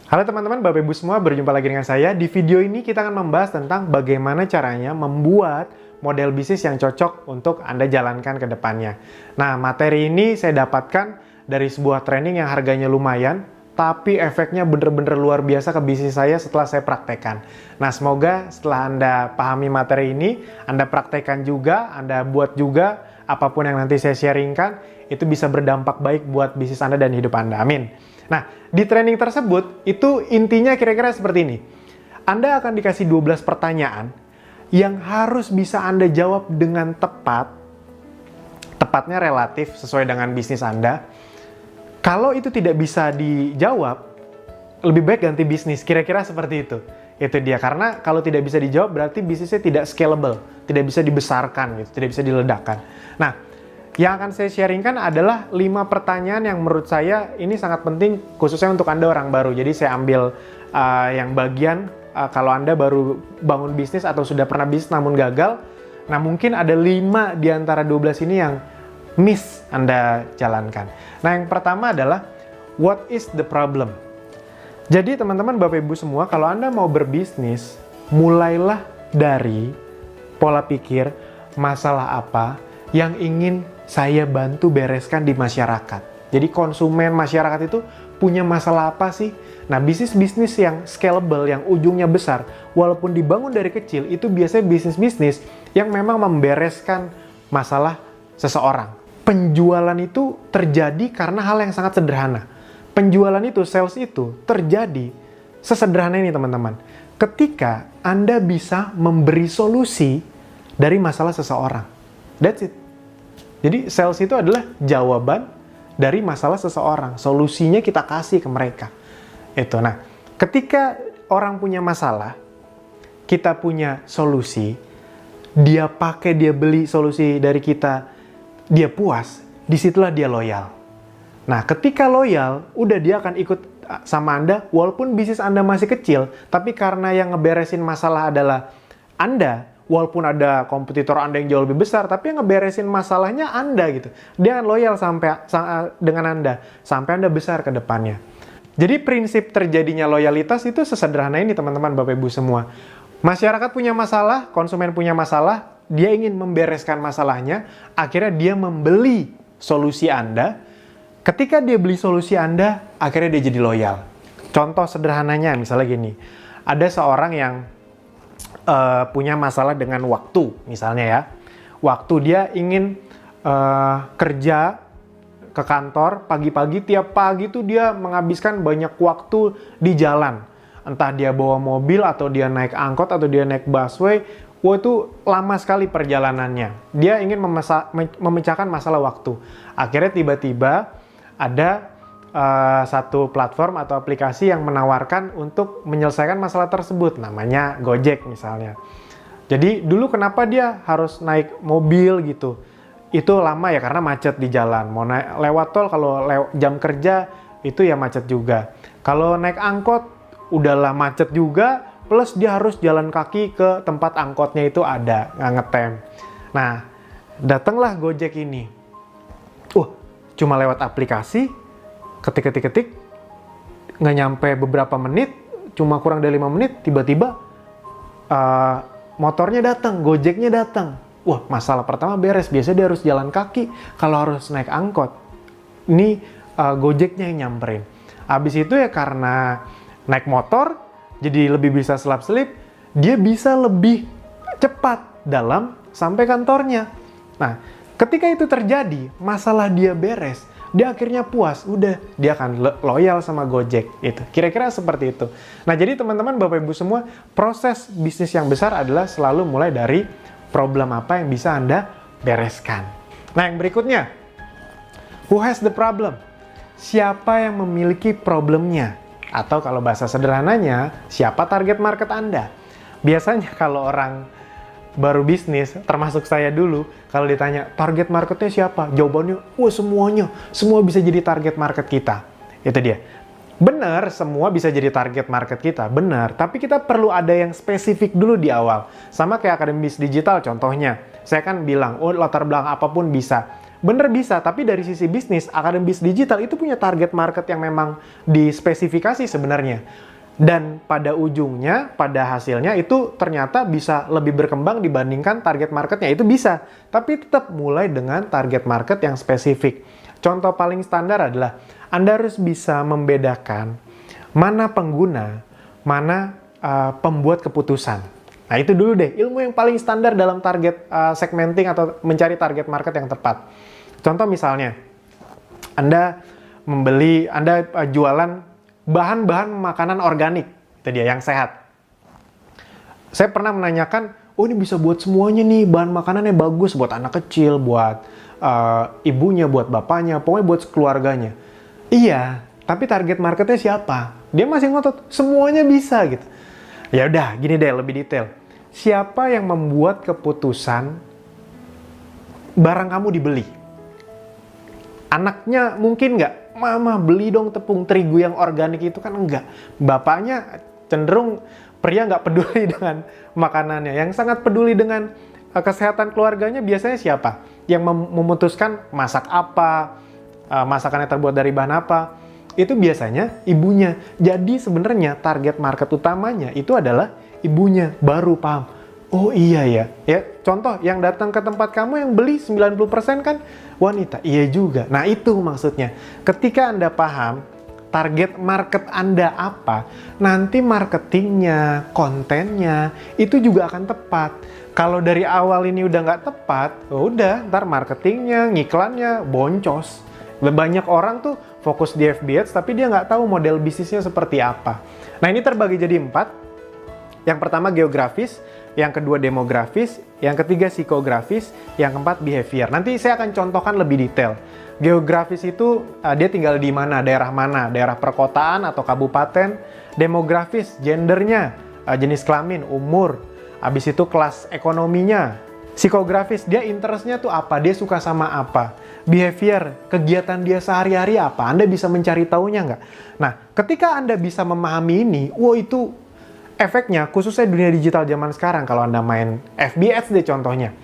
Halo teman-teman, Bapak Ibu semua, berjumpa lagi dengan saya. Di video ini kita akan membahas tentang bagaimana caranya membuat model bisnis yang cocok untuk Anda jalankan ke depannya. Nah, materi ini saya dapatkan dari sebuah training yang harganya lumayan, tapi efeknya bener-bener luar biasa ke bisnis saya setelah saya praktekkan. Nah, semoga setelah Anda pahami materi ini, Anda praktekkan juga, Anda buat juga, apapun yang nanti saya sharingkan, itu bisa berdampak baik buat bisnis Anda dan hidup Anda. Amin. Nah, di training tersebut, itu intinya kira-kira seperti ini. Anda akan dikasih 12 pertanyaan yang harus bisa Anda jawab dengan tepat. Tepatnya relatif sesuai dengan bisnis Anda. Kalau itu tidak bisa dijawab, lebih baik ganti bisnis. Kira-kira seperti itu. Itu dia. Karena kalau tidak bisa dijawab, berarti bisnisnya tidak scalable. Tidak bisa dibesarkan, gitu, tidak bisa diledakkan. Nah, yang akan saya sharingkan adalah 5 pertanyaan yang menurut saya ini sangat penting khususnya untuk Anda orang baru. Jadi saya ambil yang bagian kalau Anda baru bangun bisnis atau sudah pernah bisnis namun gagal. Nah, mungkin ada 5 di antara 12 ini yang miss Anda jalankan. Nah, yang pertama adalah what is the problem? Jadi teman-teman Bapak Ibu semua, kalau Anda mau berbisnis, mulailah dari pola pikir masalah apa yang ingin saya bantu bereskan di masyarakat. Jadi konsumen masyarakat itu punya masalah apa sih? Nah, bisnis-bisnis yang scalable, yang ujungnya besar, walaupun dibangun dari kecil, itu biasanya bisnis-bisnis yang memang membereskan masalah seseorang. Penjualan itu terjadi karena hal yang sangat sederhana. Penjualan itu, sales itu, terjadi sesederhana ini teman-teman. Ketika Anda bisa memberi solusi dari masalah seseorang. That's it. Jadi sales itu adalah jawaban dari masalah seseorang. Solusinya kita kasih ke mereka. Itu. Nah, ketika orang punya masalah, kita punya solusi, dia pakai, dia beli solusi dari kita, dia puas, disitulah dia loyal. Nah, ketika loyal, udah dia akan ikut sama Anda, walaupun bisnis Anda masih kecil, tapi karena yang ngeberesin masalah adalah Anda, walaupun ada kompetitor Anda yang jauh lebih besar, tapi yang ngeberesin masalahnya Anda gitu. Dia akan loyal dengan Anda, sampai Anda besar ke depannya. Jadi prinsip terjadinya loyalitas itu sesederhana ini teman-teman Bapak Ibu semua. Masyarakat punya masalah, konsumen punya masalah, dia ingin membereskan masalahnya, akhirnya dia membeli solusi Anda. Ketika dia beli solusi Anda, akhirnya dia jadi loyal. Contoh sederhananya misalnya gini, ada seorang yang punya masalah dengan waktu, misalnya ya. Waktu dia ingin kerja ke kantor pagi-pagi, tiap pagi tuh dia menghabiskan banyak waktu di jalan. Entah dia bawa mobil, atau dia naik angkot, atau dia naik busway. Wah, itu lama sekali perjalanannya. Dia ingin memecahkan masalah waktu. Akhirnya tiba-tiba ada satu platform atau aplikasi yang menawarkan untuk menyelesaikan masalah tersebut, namanya Gojek misalnya. Jadi dulu kenapa dia harus naik mobil gitu? Itu lama ya karena macet di jalan. Mau lewat tol kalau jam kerja itu ya macet juga. Kalau naik angkot udahlah macet juga, plus dia harus jalan kaki ke tempat angkotnya itu ada, nggak ngetem. Nah, datanglah Gojek ini. Cuma lewat aplikasi, ketik, nggak nyampe beberapa menit, cuma kurang dari 5 menit, tiba-tiba motornya datang, Gojeknya datang. Wah, masalah pertama beres. Biasanya dia harus jalan kaki kalau harus naik angkot. Ini Gojeknya yang nyamperin. Habis itu ya karena naik motor, jadi lebih bisa selap-selip, dia bisa lebih cepat dalam sampai kantornya. Nah, ketika itu terjadi, masalah dia beres, dia akhirnya puas, udah dia akan loyal sama Gojek. Itu kira-kira seperti itu. Nah, jadi teman-teman Bapak Ibu semua, proses bisnis yang besar adalah selalu mulai dari problem apa yang bisa Anda bereskan. Nah, yang berikutnya, who has the problem? Siapa yang memiliki problemnya? Atau kalau bahasa sederhananya, siapa target market Anda? Biasanya kalau orang baru bisnis, termasuk saya dulu, kalau ditanya target marketnya siapa? Jawabannya, semuanya. Semua bisa jadi target market kita. Itu dia. Benar, semua bisa jadi target market kita. Benar, tapi kita perlu ada yang spesifik dulu di awal. Sama kayak Akademi Bisnis Digital contohnya. Saya kan bilang, latar belakang apapun bisa. Bener bisa, tapi dari sisi bisnis, Akademi Digital itu punya target market yang memang dispesifikasi sebenarnya. Dan pada ujungnya, pada hasilnya itu ternyata bisa lebih berkembang dibandingkan target marketnya. Itu bisa, tapi tetap mulai dengan target market yang spesifik. Contoh paling standar adalah Anda harus bisa membedakan mana pengguna, mana pembuat keputusan. Nah itu dulu deh, ilmu yang paling standar dalam target segmenting atau mencari target market yang tepat. Contoh misalnya, Anda jualan bahan-bahan makanan organik, itu dia yang sehat. Saya pernah menanyakan, oh ini bisa buat semuanya nih, bahan makanannya bagus buat anak kecil, buat ibunya, buat bapaknya, pokoknya buat keluarganya. Iya, tapi target marketnya siapa? Dia masih ngotot, semuanya bisa gitu. Ya udah, gini deh lebih detail. Siapa yang membuat keputusan barang kamu dibeli? Anaknya mungkin nggak, mama beli dong tepung terigu yang organik itu, kan enggak. Bapaknya cenderung pria nggak peduli dengan makanannya. Yang sangat peduli dengan kesehatan keluarganya biasanya siapa? Yang memutuskan masak apa, masakannya terbuat dari bahan apa, itu biasanya ibunya. Jadi sebenarnya target market utamanya itu adalah ibunya. Baru paham, oh iya ya. Ya, contoh yang datang ke tempat kamu yang beli 90% kan wanita. Iya juga. Nah, itu maksudnya. Ketika Anda paham target market Anda apa, nanti marketingnya, kontennya itu juga akan tepat. Kalau dari awal ini udah nggak tepat, udah ntar marketingnya, ngiklannya boncos. Banyak orang tuh fokus di FB Ads tapi dia nggak tahu model bisnisnya seperti apa. Nah ini terbagi jadi 4. Yang pertama geografis, yang kedua demografis, yang ketiga psikografis, yang keempat behavior. Nanti saya akan contohkan lebih detail. Geografis itu dia tinggal di mana, daerah perkotaan atau kabupaten. Demografis, gendernya, jenis kelamin, umur, habis itu kelas ekonominya. Psikografis, dia interestnya tuh apa, dia suka sama apa. Behavior, kegiatan dia sehari-hari apa, Anda bisa mencari tahunya nggak? Nah, ketika Anda bisa memahami ini, itu efeknya, khususnya dunia digital zaman sekarang, kalau Anda main FB Ads deh contohnya,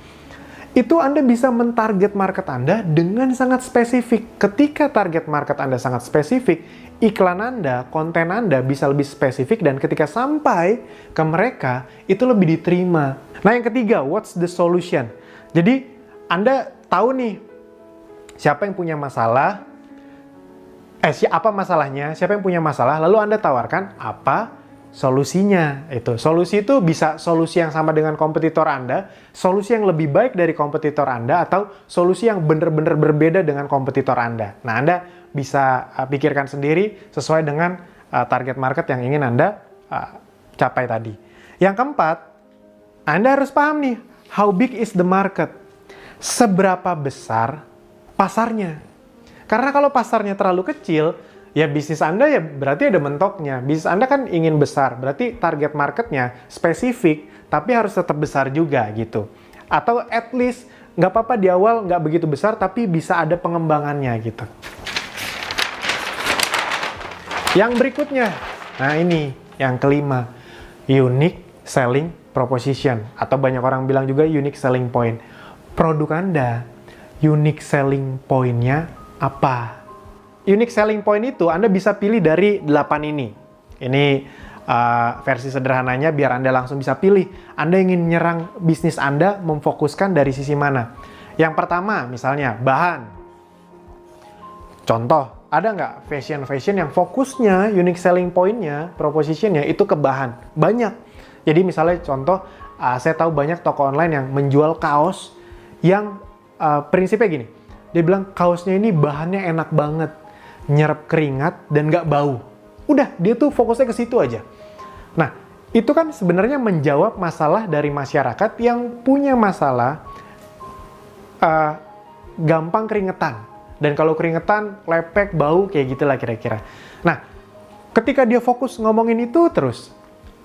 itu Anda bisa mentarget market Anda dengan sangat spesifik. Ketika target market Anda sangat spesifik, iklan Anda, konten Anda bisa lebih spesifik, dan ketika sampai ke mereka, itu lebih diterima. Nah yang ketiga, what's the solution? Jadi Anda tahu nih, siapa yang punya masalah, apa masalahnya, siapa yang punya masalah, lalu Anda tawarkan apa solusinya. Itu solusi itu bisa solusi yang sama dengan kompetitor Anda, solusi yang lebih baik dari kompetitor Anda, atau solusi yang benar-benar berbeda dengan kompetitor Anda. Nah, Anda bisa pikirkan sendiri sesuai dengan target market yang ingin Anda capai tadi. Yang keempat, Anda harus paham nih, how big is the market? Seberapa besar pasarnya? Karena kalau pasarnya terlalu kecil, ya bisnis Anda ya berarti ada mentoknya. Bisnis Anda kan ingin besar, berarti target marketnya spesifik, tapi harus tetap besar juga gitu. Atau at least nggak apa-apa di awal nggak begitu besar, tapi bisa ada pengembangannya gitu. Yang berikutnya, nah ini yang kelima, unique selling proposition, atau banyak orang bilang juga unique selling point. Produk Anda, unique selling point-nya apa? Unique selling point itu Anda bisa pilih dari 8 ini. Ini versi sederhananya biar Anda langsung bisa pilih. Anda ingin nyerang bisnis Anda, memfokuskan dari sisi mana? Yang pertama, misalnya bahan. Contoh, ada nggak fashion yang fokusnya, unique selling point-nya, proposition-nya itu ke bahan? Banyak. Jadi misalnya contoh, saya tahu banyak toko online yang menjual kaos yang prinsipnya gini. Dia bilang kaosnya ini bahannya enak banget, nyerap keringat dan nggak bau. Udah, dia tuh fokusnya ke situ aja. Nah, itu kan sebenarnya menjawab masalah dari masyarakat yang punya masalah gampang keringetan. Dan kalau keringetan, lepek, bau, kayak gitulah kira-kira. Nah, ketika dia fokus ngomongin itu terus,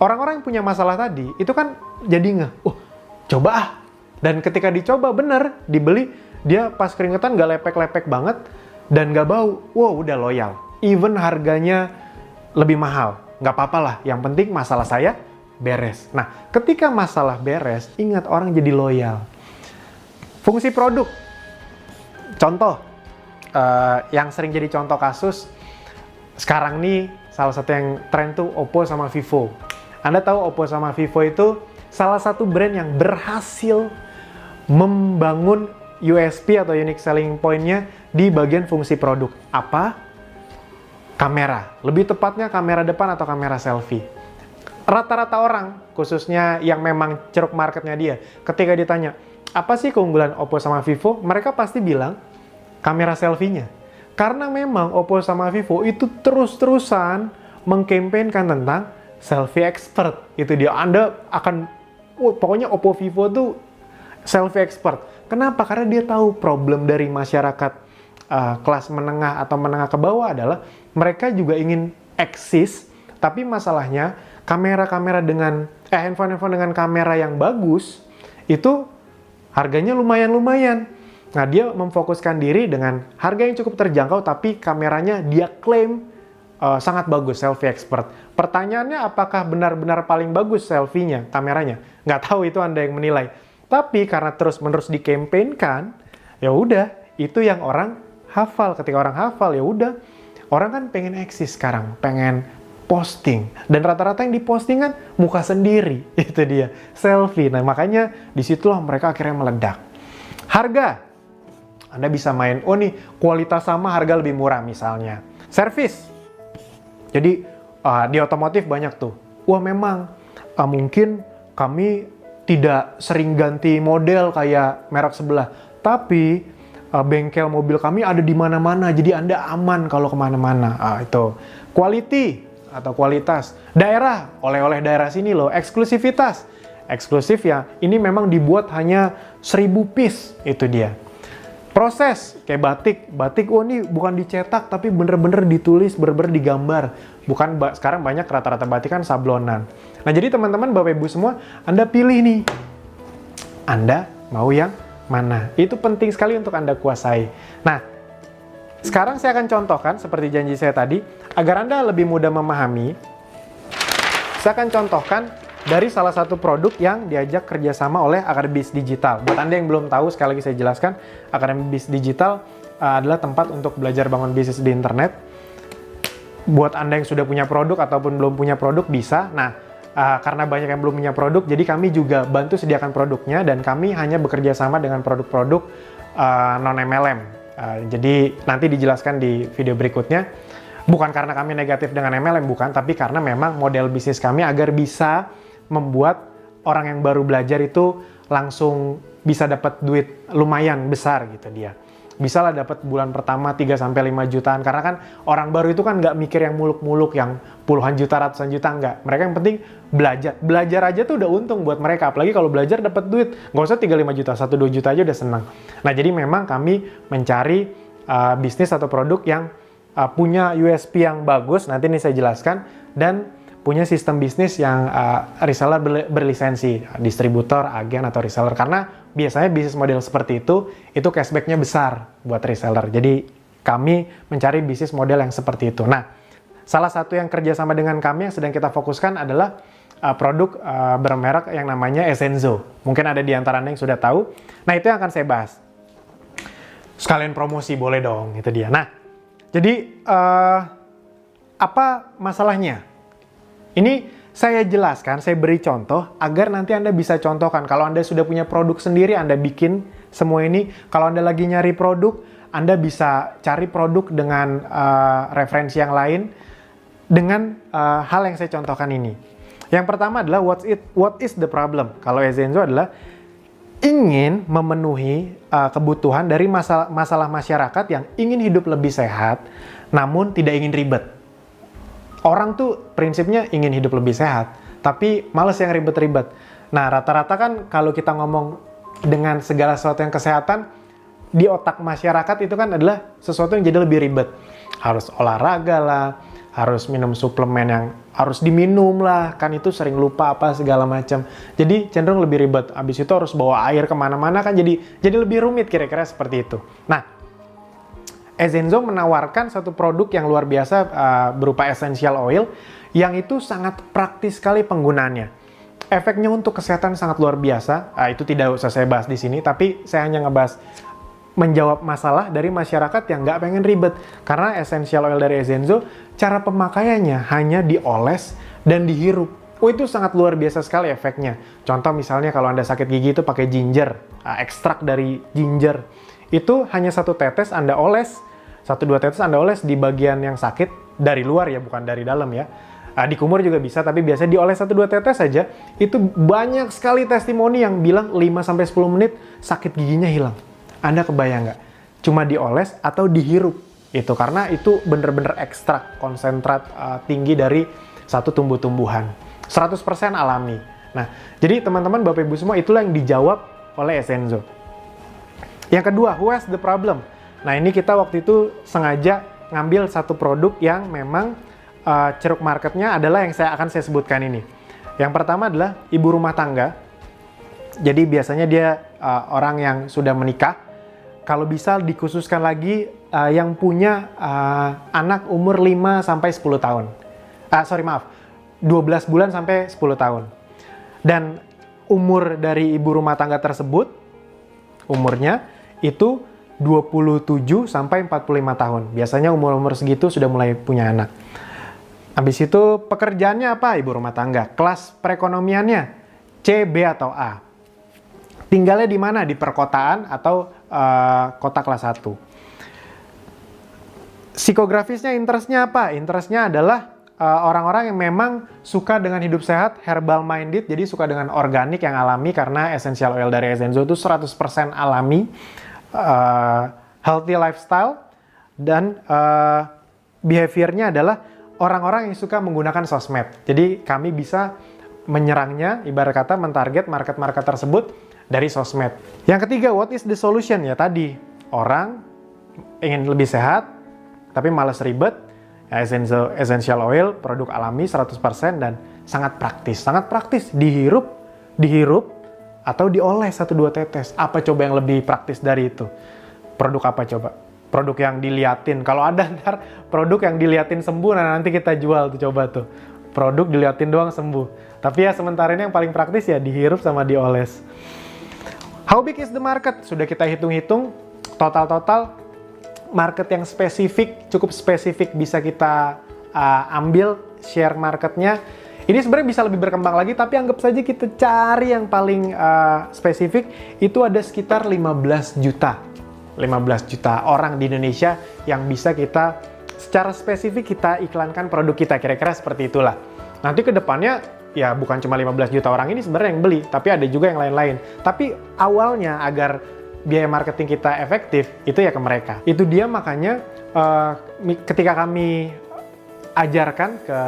orang-orang yang punya masalah tadi, itu kan jadi coba ah. Dan ketika dicoba bener, dibeli, dia pas keringetan nggak lepek-lepek banget, dan nggak bau, udah loyal. Even harganya lebih mahal, nggak apa-apa lah. Yang penting masalah saya beres. Nah, ketika masalah beres, ingat orang jadi loyal. Fungsi produk. Contoh, yang sering jadi contoh kasus, sekarang nih salah satu yang tren tuh Oppo sama Vivo. Anda tahu Oppo sama Vivo itu salah satu brand yang berhasil membangun USP atau unique selling point-nya di bagian fungsi produk. Apa? Kamera. Lebih tepatnya kamera depan atau kamera selfie. Rata-rata orang, khususnya yang memang ceruk marketnya dia, ketika ditanya, apa sih keunggulan Oppo sama Vivo? Mereka pasti bilang, kamera selfie-nya. Karena memang Oppo sama Vivo itu terus-terusan mengkampanyekan tentang selfie expert. Itu dia, Anda akan, pokoknya Oppo Vivo tuh selfie expert. Kenapa? Karena dia tahu problem dari masyarakat kelas menengah atau menengah ke bawah adalah mereka juga ingin eksis, tapi masalahnya kamera-kamera dengan handphone-handphone dengan kamera yang bagus itu harganya lumayan-lumayan. Nah, dia memfokuskan diri dengan harga yang cukup terjangkau, tapi kameranya dia klaim sangat bagus, selfie expert. Pertanyaannya, apakah benar-benar paling bagus selfie-nya, kameranya? Nggak tahu, itu Anda yang menilai. Tapi karena terus-menerus dikampanyekan, ya udah, itu yang orang hafal. Ketika orang hafal, ya udah, orang kan pengen eksis sekarang, pengen posting. Dan rata-rata yang diposting kan muka sendiri, itu dia, selfie. Nah, makanya disitulah mereka akhirnya meledak. Harga, Anda bisa main, oh nih, kualitas sama, harga lebih murah misalnya. Service, jadi di otomotif banyak tuh, wah memang mungkin kami tidak sering ganti model kayak merek sebelah, tapi bengkel mobil kami ada di mana-mana, jadi Anda aman kalau kemana-mana. Itu quality atau kualitas. Daerah, oleh-oleh daerah sini loh. Eksklusivitas, eksklusif ya, ini memang dibuat hanya 1000 piece, itu dia. Proses, kayak batik, oh ini bukan dicetak, tapi bener-bener ditulis, bener-bener digambar. Bukan, sekarang banyak rata-rata batik kan sablonan. Nah, jadi teman-teman, Bapak Ibu semua, Anda pilih nih, Anda mau yang mana? Itu penting sekali untuk Anda kuasai. Nah, sekarang saya akan contohkan, seperti janji saya tadi, agar Anda lebih mudah memahami, saya akan contohkan dari salah satu produk yang diajak kerjasama oleh Akademi Bisnis Digital. Buat Anda yang belum tahu, sekali lagi saya jelaskan, Akademi Bisnis Digital adalah tempat untuk belajar bangun bisnis di internet. Buat Anda yang sudah punya produk ataupun belum punya produk, bisa. Nah, karena banyak yang belum punya produk, jadi kami juga bantu sediakan produknya, dan kami hanya bekerja sama dengan produk-produk non-MLM. Jadi nanti dijelaskan di video berikutnya. Bukan karena kami negatif dengan MLM, bukan, tapi karena memang model bisnis kami agar bisa membuat orang yang baru belajar itu langsung bisa dapat duit lumayan besar gitu dia. Bisa lah dapat bulan pertama 3-5 jutaan, karena kan orang baru itu kan nggak mikir yang muluk-muluk, yang puluhan juta, ratusan juta, nggak. Mereka yang penting belajar. Belajar aja tuh udah untung buat mereka, apalagi kalau belajar dapat duit, nggak usah 3-5 juta, 1-2 juta aja udah senang. Nah, jadi memang kami mencari bisnis atau produk yang punya USP yang bagus, nanti ini saya jelaskan, dan punya sistem bisnis yang reseller berlisensi, distributor, agen, atau reseller. Karena biasanya bisnis model seperti itu cashback-nya besar buat reseller. Jadi kami mencari bisnis model yang seperti itu. Nah, salah satu yang kerjasama dengan kami yang sedang kita fokuskan adalah produk bermerek yang namanya Essenzo. Mungkin ada di antara Anda yang sudah tahu. Nah, itu yang akan saya bahas. Sekalian promosi, boleh dong, itu dia. Nah, jadi apa masalahnya? Ini saya jelaskan, saya beri contoh agar nanti Anda bisa contohkan. Kalau Anda sudah punya produk sendiri, Anda bikin semua ini. Kalau Anda lagi nyari produk, Anda bisa cari produk dengan referensi yang lain dengan hal yang saya contohkan ini. Yang pertama adalah what is the problem? Kalau Essenzo adalah ingin memenuhi kebutuhan dari masalah masyarakat yang ingin hidup lebih sehat, namun tidak ingin ribet. Orang tuh prinsipnya ingin hidup lebih sehat, tapi males yang ribet-ribet. Nah, rata-rata kan kalau kita ngomong dengan segala sesuatu yang kesehatan, di otak masyarakat itu kan adalah sesuatu yang jadi lebih ribet. Harus olahraga lah, harus minum suplemen yang harus diminum lah, kan itu sering lupa apa segala macam. Jadi cenderung lebih ribet. Habis itu harus bawa air kemana-mana kan jadi lebih rumit, kira-kira seperti itu. Nah, Essenzo menawarkan satu produk yang luar biasa berupa essential oil yang itu sangat praktis sekali penggunaannya. Efeknya untuk kesehatan sangat luar biasa. Itu tidak usah saya bahas di sini, tapi saya hanya ngebahas menjawab masalah dari masyarakat yang nggak pengen ribet. Karena essential oil dari Essenzo, cara pemakaiannya hanya dioles dan dihirup. Oh, itu sangat luar biasa sekali efeknya. Contoh misalnya kalau Anda sakit gigi itu pakai ginger, ekstrak dari ginger. Itu hanya 1 tetes Anda oles, 1-2 tetes Anda oles di bagian yang sakit dari luar ya, bukan dari dalam ya. Di kumur juga bisa, tapi biasanya dioles 1-2 tetes saja. Itu banyak sekali testimoni yang bilang 5-10 menit sakit giginya hilang. Anda kebayang nggak? Cuma dioles atau dihirup. Itu karena itu bener-bener ekstrak konsentrat tinggi dari satu tumbuh-tumbuhan. 100% alami. Nah, jadi teman-teman, Bapak Ibu semua, itulah yang dijawab oleh Essenzo. Yang kedua, who has the problem? Nah, ini kita waktu itu sengaja ngambil satu produk yang memang ceruk marketnya adalah yang saya sebutkan ini. Yang pertama adalah ibu rumah tangga. Jadi biasanya dia orang yang sudah menikah. Kalau bisa dikhususkan lagi yang punya anak umur 5-10 tahun. 12 bulan sampai 10 tahun. Dan umur dari ibu rumah tangga tersebut, umurnya itu 27 sampai 45 tahun. Biasanya umur-umur segitu sudah mulai punya anak. Habis itu pekerjaannya apa ibu rumah tangga? Kelas perekonomiannya C, B, atau A. Tinggalnya di mana? Di perkotaan atau kota kelas 1. Psikografisnya, interestnya apa? Interestnya adalah orang-orang yang memang suka dengan hidup sehat, herbal minded, jadi suka dengan organik yang alami karena essential oil dari Essenzo itu 100% alami, healthy lifestyle, dan behaviornya adalah orang-orang yang suka menggunakan sosmed. Jadi kami bisa menyerangnya, ibarat kata mentarget market-market tersebut dari sosmed. Yang ketiga, what is the solution? Ya tadi, orang ingin lebih sehat, tapi malas ribet. Ya, essential oil, produk alami 100% dan sangat praktis. Sangat praktis, dihirup, atau dioles 1-2 tetes. Apa coba yang lebih praktis dari itu? Produk apa coba? Produk yang diliatin. Kalau ada ntar produk yang diliatin sembuh, nah nanti kita jual tuh, coba tuh. Produk diliatin doang sembuh. Tapi ya sementara ini yang paling praktis ya dihirup sama dioles. How big is the market? Sudah kita hitung-hitung, total market yang spesifik, cukup spesifik bisa kita ambil share marketnya. Ini sebenarnya bisa lebih berkembang lagi, tapi anggap saja kita cari yang paling spesifik, itu ada sekitar 15 juta. 15 juta orang di Indonesia yang bisa kita secara spesifik kita iklankan produk kita, kira-kira seperti itulah. Nanti ke depannya ya bukan cuma 15 juta orang ini sebenarnya yang beli, tapi ada juga yang lain-lain. Tapi awalnya agar biaya marketing kita efektif, itu ya ke mereka. Itu dia makanya ketika kami ajarkan ke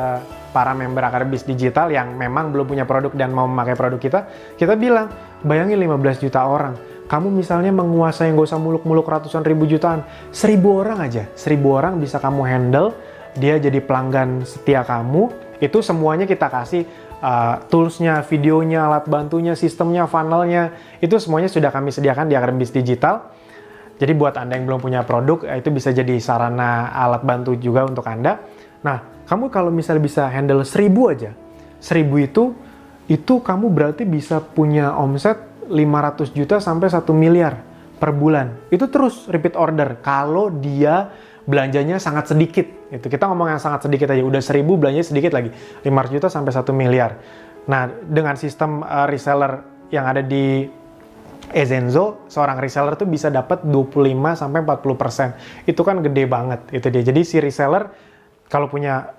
para member Akademisi Digital yang memang belum punya produk dan mau memakai produk kita bilang, bayangin 15 juta orang. Kamu misalnya menguasai, nggak usah muluk-muluk ratusan ribu jutaan, 1000 orang aja. 1000 orang bisa kamu handle, dia jadi pelanggan setia kamu, itu semuanya kita kasih. Toolsnya, videonya, alat bantunya, sistemnya, funnelnya, itu semuanya sudah kami sediakan di Akademisi Digital. Jadi buat Anda yang belum punya produk, itu bisa jadi sarana alat bantu juga untuk Anda. Nah, kamu kalau misalnya bisa handle 1000 aja, 1000 itu kamu berarti bisa punya omset 500 juta sampai 1 miliar per bulan. Itu terus repeat order kalau dia belanjanya sangat sedikit. Itu kita ngomong yang sangat sedikit aja, udah 1000 belanjanya sedikit lagi, 500 juta sampai 1 miliar. Nah, dengan sistem reseller yang ada di Essenzo, seorang reseller tuh bisa dapat 25 sampai 40%. Itu kan gede banget itu dia. Jadi si reseller kalau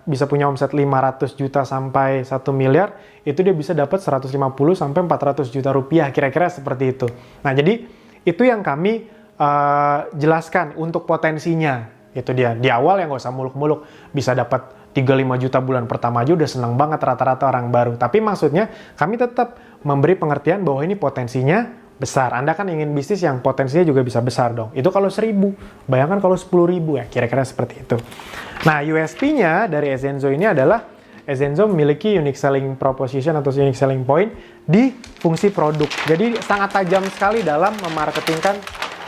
bisa punya omset 500 juta sampai 1 miliar, itu dia bisa dapat 150 sampai 400 juta rupiah, kira-kira seperti itu. Nah, jadi itu yang kami jelaskan untuk potensinya. Itu dia, di awal ya nggak usah muluk-muluk, bisa dapat 35 juta bulan pertama aja udah senang banget rata-rata orang baru. Tapi maksudnya kami tetap memberi pengertian bahwa ini potensinya besar. Anda kan ingin bisnis yang potensinya juga bisa besar dong. Itu kalau 1000, bayangkan kalau 10.000 ya, kira-kira seperti itu. Nah, USP-nya dari Essenzo ini adalah Essenzo memiliki unique selling proposition atau unique selling point di fungsi produk. Jadi sangat tajam sekali dalam memarketingkan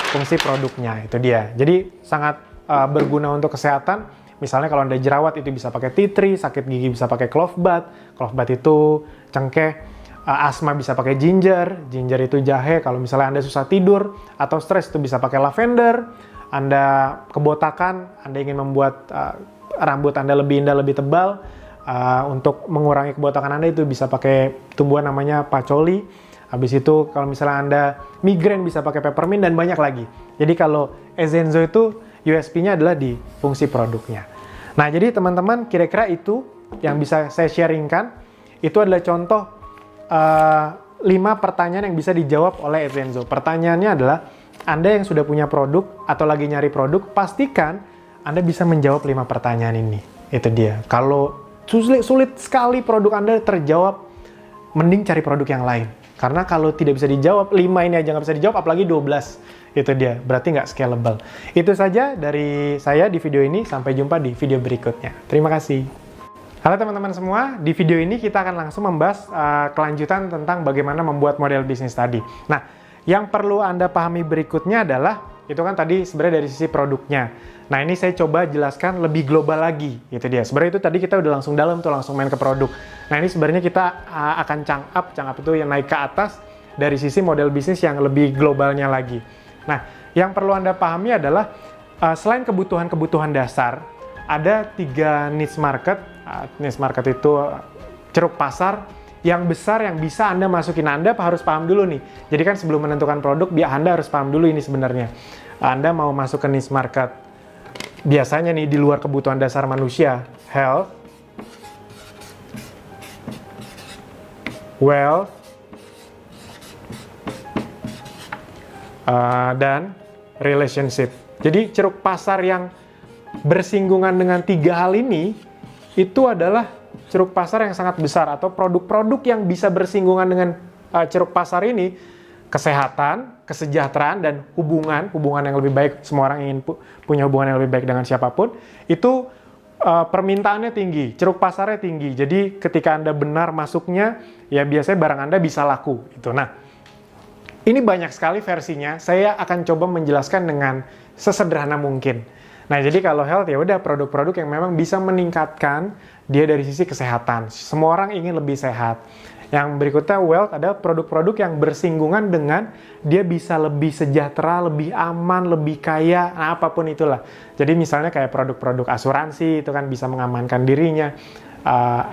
fungsi produknya, itu dia. Jadi sangat berguna untuk kesehatan. Misalnya kalau Anda jerawat itu bisa pakai tea tree, sakit gigi bisa pakai clove bath. Clove bath itu cengkeh. asma bisa pakai ginger, ginger itu jahe. Kalau misalnya Anda susah tidur atau stres itu bisa pakai lavender. Anda kebotakan, Anda ingin membuat rambut Anda lebih indah, lebih tebal, untuk mengurangi kebotakan Anda itu bisa pakai tumbuhan namanya patchouli. Habis itu kalau misalnya Anda migrain bisa pakai peppermint dan banyak lagi. Jadi kalau Ezenzo itu USP-nya adalah di fungsi produknya. Nah, jadi teman-teman kira-kira itu yang bisa saya sharingkan. Itu adalah contoh 5 pertanyaan yang bisa dijawab oleh Ezenzo. Pertanyaannya adalah, Anda yang sudah punya produk atau lagi nyari produk, pastikan Anda bisa menjawab 5 pertanyaan ini. Itu dia. Kalau sulit sekali produk Anda terjawab, mending cari produk yang lain. Karena kalau tidak bisa dijawab, 5 ini aja nggak bisa dijawab, apalagi 12. Itu dia, berarti nggak scalable. Itu saja dari saya di video ini, sampai jumpa di video berikutnya. Terima kasih. Halo teman-teman semua, di video ini kita akan langsung membahas kelanjutan tentang bagaimana membuat model bisnis tadi. Nah, yang perlu Anda pahami berikutnya adalah, itu kan tadi sebenarnya dari sisi produknya. Nah, ini saya coba jelaskan lebih global lagi, gitu dia. Sebenarnya itu tadi kita udah langsung dalam tuh, langsung main ke produk. Nah, ini sebenarnya kita akan chunk up itu yang naik ke atas dari sisi model bisnis yang lebih globalnya lagi. Nah, yang perlu Anda pahami adalah, selain kebutuhan-kebutuhan dasar, ada 3 niche market. Niche market itu ceruk pasar yang besar yang bisa Anda masukin. Anda harus paham dulu nih. Jadi kan sebelum menentukan produk, Anda harus paham dulu ini sebenarnya. Anda mau masuk ke niche market. Biasanya nih di luar kebutuhan dasar manusia, health, wealth, dan relationship. Jadi ceruk pasar yang bersinggungan dengan 3 hal ini, itu adalah ceruk pasar yang sangat besar, atau produk-produk yang bisa bersinggungan dengan ceruk pasar ini, kesehatan, kesejahteraan, dan hubungan yang lebih baik. Semua orang ingin punya hubungan yang lebih baik dengan siapapun. Itu permintaannya tinggi, ceruk pasarnya tinggi. Jadi ketika Anda benar masuknya, ya biasanya barang Anda bisa laku. Itu. Nah, ini banyak sekali versinya. Saya akan coba menjelaskan dengan sesederhana mungkin. Nah, jadi kalau health ya udah produk-produk yang memang bisa meningkatkan dia dari sisi kesehatan. Semua orang ingin lebih sehat. Yang berikutnya wealth adalah produk-produk yang bersinggungan dengan dia bisa lebih sejahtera, lebih aman, lebih kaya, nah apapun itulah. Jadi misalnya kayak produk-produk asuransi itu kan bisa mengamankan dirinya.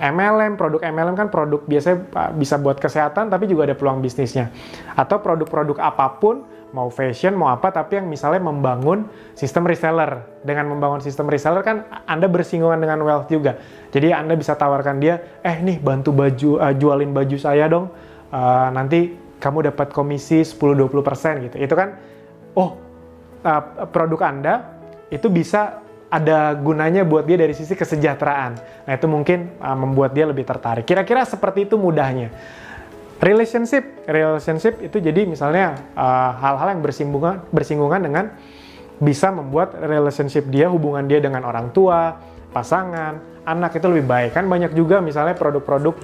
MLM, produk MLM kan produk biasanya bisa buat kesehatan tapi juga ada peluang bisnisnya. Atau produk-produk apapun, mau fashion, mau apa, tapi yang misalnya membangun sistem reseller. Dengan membangun sistem reseller kan Anda bersinggungan dengan wealth juga. Jadi Anda bisa tawarkan dia, nih bantu jualin baju saya dong, nanti kamu dapat komisi 10-20% gitu. Itu kan, produk Anda itu bisa ada gunanya buat dia dari sisi kesejahteraan. Nah, itu mungkin membuat dia lebih tertarik. Kira-kira seperti itu mudahnya. Relationship itu jadi misalnya hal-hal yang bersinggungan dengan bisa membuat relationship dia, hubungan dia dengan orang tua, pasangan, anak itu lebih baik. Kan banyak juga misalnya produk-produk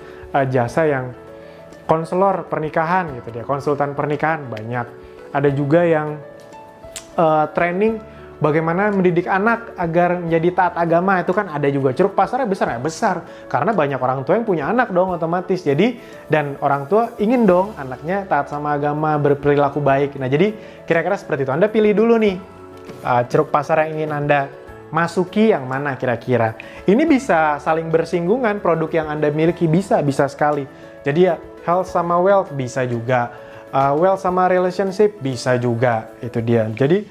jasa yang konselor pernikahan gitu dia, konsultan pernikahan banyak. Ada juga yang training bagaimana mendidik anak agar menjadi taat agama, itu kan ada juga. Ceruk pasarnya besar ya? Besar. Karena banyak orang tua yang punya anak dong otomatis. Jadi, dan orang tua ingin dong anaknya taat sama agama, berperilaku baik. Nah, jadi kira-kira seperti itu. Anda pilih dulu nih, ceruk pasar yang ingin Anda masuki yang mana kira-kira. Ini bisa saling bersinggungan, produk yang Anda miliki bisa sekali. Jadi ya, health sama wealth bisa juga. Wealth sama relationship bisa juga. Itu dia. Jadi,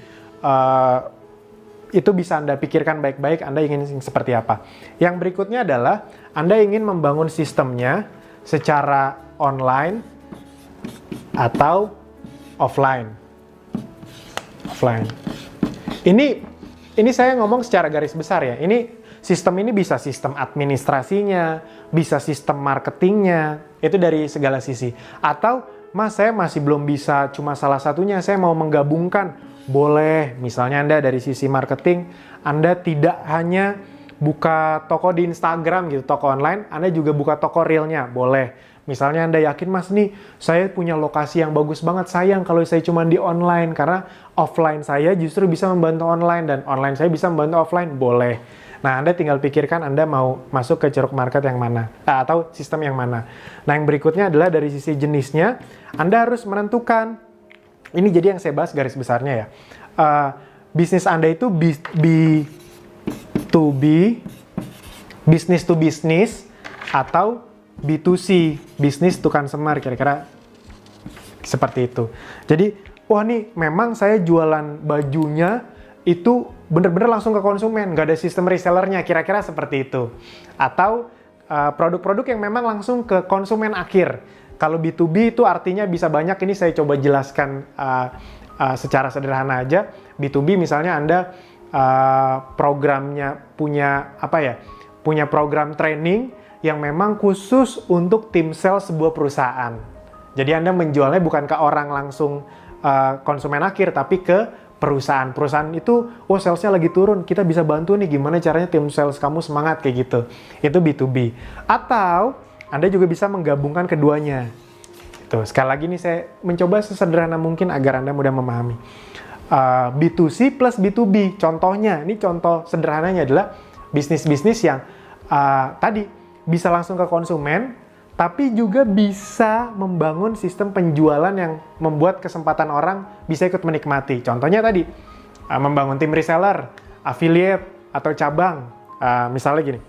itu bisa Anda pikirkan baik-baik, Anda ingin seperti apa. Yang berikutnya adalah Anda ingin membangun sistemnya secara online atau offline. Ini saya ngomong secara garis besar ya. Ini sistem ini bisa sistem administrasinya, bisa sistem marketingnya, itu dari segala sisi. Atau, Mas, saya masih belum bisa cuma salah satunya, saya mau menggabungkan. Boleh, misalnya Anda dari sisi marketing, Anda tidak hanya buka toko di Instagram gitu, toko online, Anda juga buka toko realnya, boleh. Misalnya Anda yakin, Mas nih, saya punya lokasi yang bagus banget, sayang kalau saya cuma di online, karena offline saya justru bisa membantu online, dan online saya bisa membantu offline, boleh. Nah, Anda tinggal pikirkan Anda mau masuk ke ceruk market yang mana, atau sistem yang mana. Nah, yang berikutnya adalah dari sisi jenisnya, Anda harus menentukan, ini jadi yang saya bahas garis besarnya ya, bisnis Anda itu B2B, business to business, atau B2C, business to consumer, kira-kira seperti itu. Jadi, wah nih memang saya jualan bajunya itu bener-bener langsung ke konsumen, nggak ada sistem resellernya, kira-kira seperti itu. Atau produk-produk yang memang langsung ke konsumen akhir. Kalau B2B itu artinya bisa banyak, ini saya coba jelaskan secara sederhana aja. B2B misalnya Anda programnya punya punya program training yang memang khusus untuk tim sales sebuah perusahaan. Jadi Anda menjualnya bukan ke orang langsung konsumen akhir, tapi ke perusahaan itu, salesnya lagi turun, kita bisa bantu nih gimana caranya tim sales kamu semangat, kayak gitu. Itu B2B. Atau Anda juga bisa menggabungkan keduanya. Itu sekali lagi nih saya mencoba sesederhana mungkin agar Anda mudah memahami. B2C plus B2B. Contohnya, ini contoh sederhananya adalah bisnis-bisnis yang tadi bisa langsung ke konsumen, tapi juga bisa membangun sistem penjualan yang membuat kesempatan orang bisa ikut menikmati. Contohnya tadi, membangun tim reseller, affiliate, atau cabang. Misalnya gini,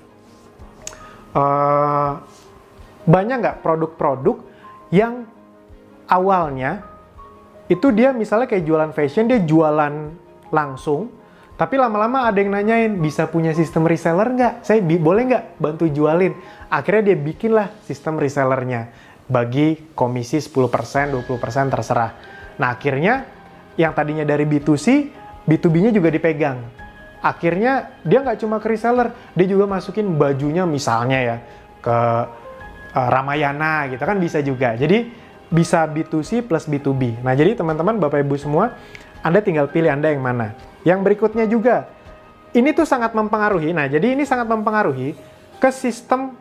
banyak nggak produk-produk yang awalnya itu dia misalnya kayak jualan fashion, dia jualan langsung, tapi lama-lama ada yang nanyain, bisa punya sistem reseller nggak? Saya boleh nggak bantu jualin? Akhirnya dia bikinlah sistem resellernya. Bagi komisi 10%, 20% terserah. Nah akhirnya yang tadinya dari B2C, B2B-nya juga dipegang. Akhirnya dia nggak cuma ke reseller, dia juga masukin bajunya misalnya ya ke Ramayana gitu kan, bisa juga. Jadi bisa B2C plus B2B. Nah jadi teman-teman, Bapak Ibu semua, Anda tinggal pilih Anda yang mana. Yang berikutnya juga, ini tuh sangat mempengaruhi. Nah, jadi ini sangat mempengaruhi ke sistem,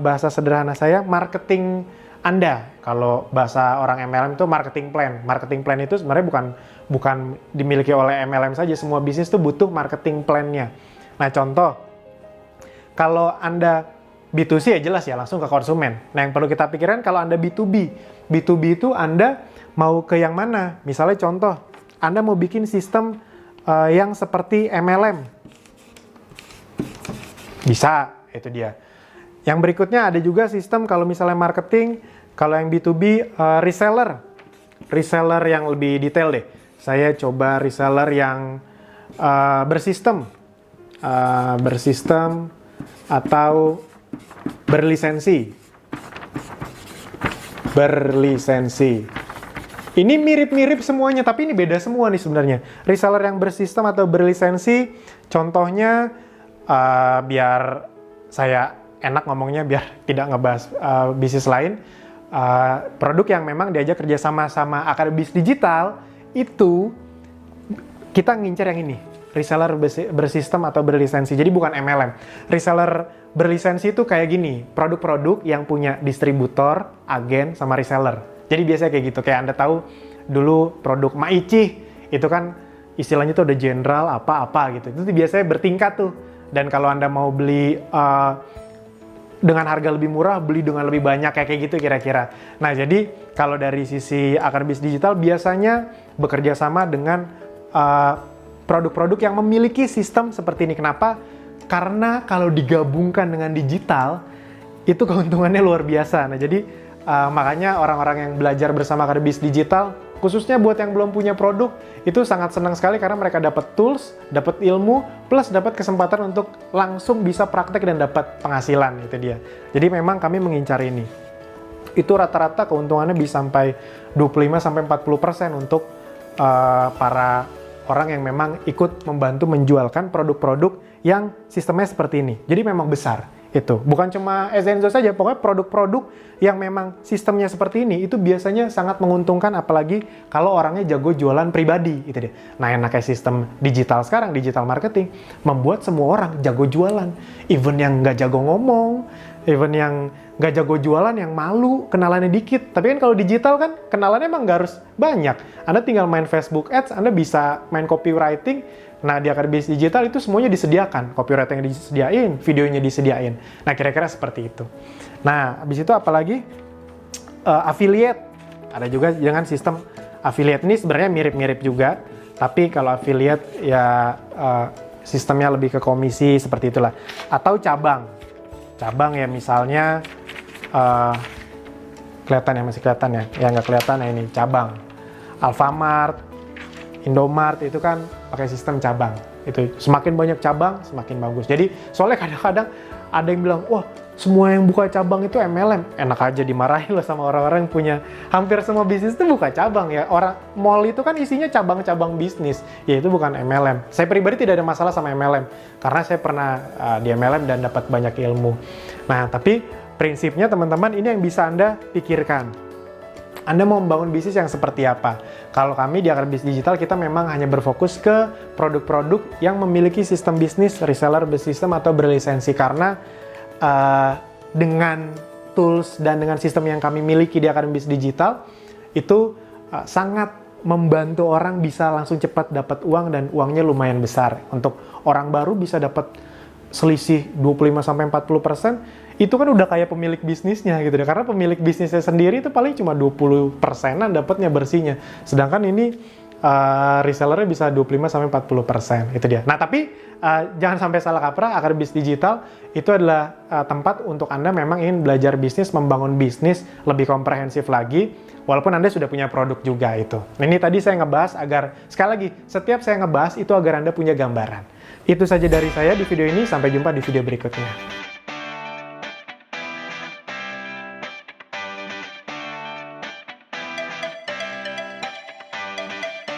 bahasa sederhana saya, marketing Anda. Kalau bahasa orang MLM itu marketing plan. Marketing plan itu sebenarnya bukan dimiliki oleh MLM saja. Semua bisnis tuh butuh marketing plan-nya. Nah, contoh, kalau Anda B2C ya jelas ya, langsung ke konsumen. Nah, yang perlu kita pikirkan kalau Anda B2B. B2B itu Anda mau ke yang mana? Misalnya contoh, Anda mau bikin sistem yang seperti MLM. Bisa, itu dia. Yang berikutnya ada juga sistem kalau misalnya marketing, kalau yang B2B reseller. Reseller yang lebih detail deh. Saya coba reseller yang bersistem. Bersistem atau berlisensi. Berlisensi. Ini mirip-mirip semuanya, tapi ini beda semua nih sebenarnya. Reseller yang bersistem atau berlisensi, contohnya, biar saya enak ngomongnya, biar tidak ngebahas bisnis lain, produk yang memang diajak kerjasama sama Akadebis Digital, itu kita ngincer yang ini, reseller bersistem atau berlisensi. Jadi bukan MLM. Reseller berlisensi itu kayak gini, produk-produk yang punya distributor, agen, sama reseller. Jadi biasanya kayak gitu, kayak Anda tahu dulu produk Maichi, itu kan istilahnya tuh ada jenderal apa-apa gitu. Itu biasanya bertingkat tuh. Dan kalau Anda mau beli dengan harga lebih murah, beli dengan lebih banyak, kayak gitu kira-kira. Nah jadi kalau dari sisi Akadebis Digital biasanya bekerja sama dengan produk-produk yang memiliki sistem seperti ini. Kenapa? Karena kalau digabungkan dengan digital, itu keuntungannya luar biasa. Nah jadi makanya orang-orang yang belajar bersama Akadebis Digital, khususnya buat yang belum punya produk, itu sangat senang sekali karena mereka dapat tools, dapat ilmu, plus dapat kesempatan untuk langsung bisa praktek dan dapat penghasilan, itu dia. Jadi memang kami mengincar ini. Itu rata-rata keuntungannya bisa sampai 25-40% untuk para orang yang memang ikut membantu menjualkan produk-produk yang sistemnya seperti ini. Jadi memang besar. Itu bukan cuma Ezenzo saja, pokoknya produk-produk yang memang sistemnya seperti ini itu biasanya sangat menguntungkan, apalagi kalau orangnya jago jualan pribadi, itu dia. Nah enaknya sistem digital sekarang, digital marketing, membuat semua orang jago jualan, even yang nggak jago ngomong, Even yang nggak jago jualan, yang malu, kenalannya dikit. Tapi kan kalau digital kan, kenalannya emang nggak harus banyak. Anda tinggal main Facebook Ads, Anda bisa main copywriting. Nah, di Akademi Digital itu semuanya disediakan. Copywriting disediain, videonya disediain. Nah, kira-kira seperti itu. Nah, habis itu apalagi? Affiliate. Ada juga dengan sistem affiliate ini sebenarnya mirip-mirip juga. Tapi kalau affiliate ya sistemnya lebih ke komisi seperti itulah. Atau cabang. Cabang ya misalnya kelihatan ya, masih kelihatan ya, ya nggak kelihatan ya, ini cabang Alfamart, Indomart itu kan pakai sistem cabang. Itu semakin banyak cabang semakin bagus. Jadi soalnya kadang-kadang ada yang bilang, wah semua yang buka cabang itu MLM. Enak aja dimarahin loh sama orang-orang yang punya hampir semua bisnis itu buka cabang ya. Orang mall itu kan isinya cabang-cabang bisnis, ya itu bukan MLM. Saya pribadi tidak ada masalah sama MLM karena saya pernah di MLM dan dapat banyak ilmu. Nah, tapi prinsipnya teman-teman ini yang bisa Anda pikirkan. Anda mau membangun bisnis yang seperti apa? Kalau kami di Akademi Digital, kita memang hanya berfokus ke produk-produk yang memiliki sistem bisnis, reseller bersistem atau berlisensi. Karena dengan tools dan dengan sistem yang kami miliki di Akademi Digital, itu sangat membantu orang bisa langsung cepat dapat uang dan uangnya lumayan besar. Untuk orang baru bisa dapat selisih 25-40%, itu kan udah kayak pemilik bisnisnya gitu deh. Karena pemilik bisnisnya sendiri itu paling cuma 20%-an dapatnya bersihnya. Sedangkan ini resellernya bisa 25-40%, itu dia. Nah, tapi jangan sampai salah kaprah, Akademi Digital itu adalah tempat untuk Anda memang ingin belajar bisnis, membangun bisnis lebih komprehensif lagi, walaupun Anda sudah punya produk juga itu. Nah, ini tadi saya ngebahas agar, sekali lagi, setiap saya ngebahas itu agar Anda punya gambaran. Itu saja dari saya di video ini, sampai jumpa di video berikutnya.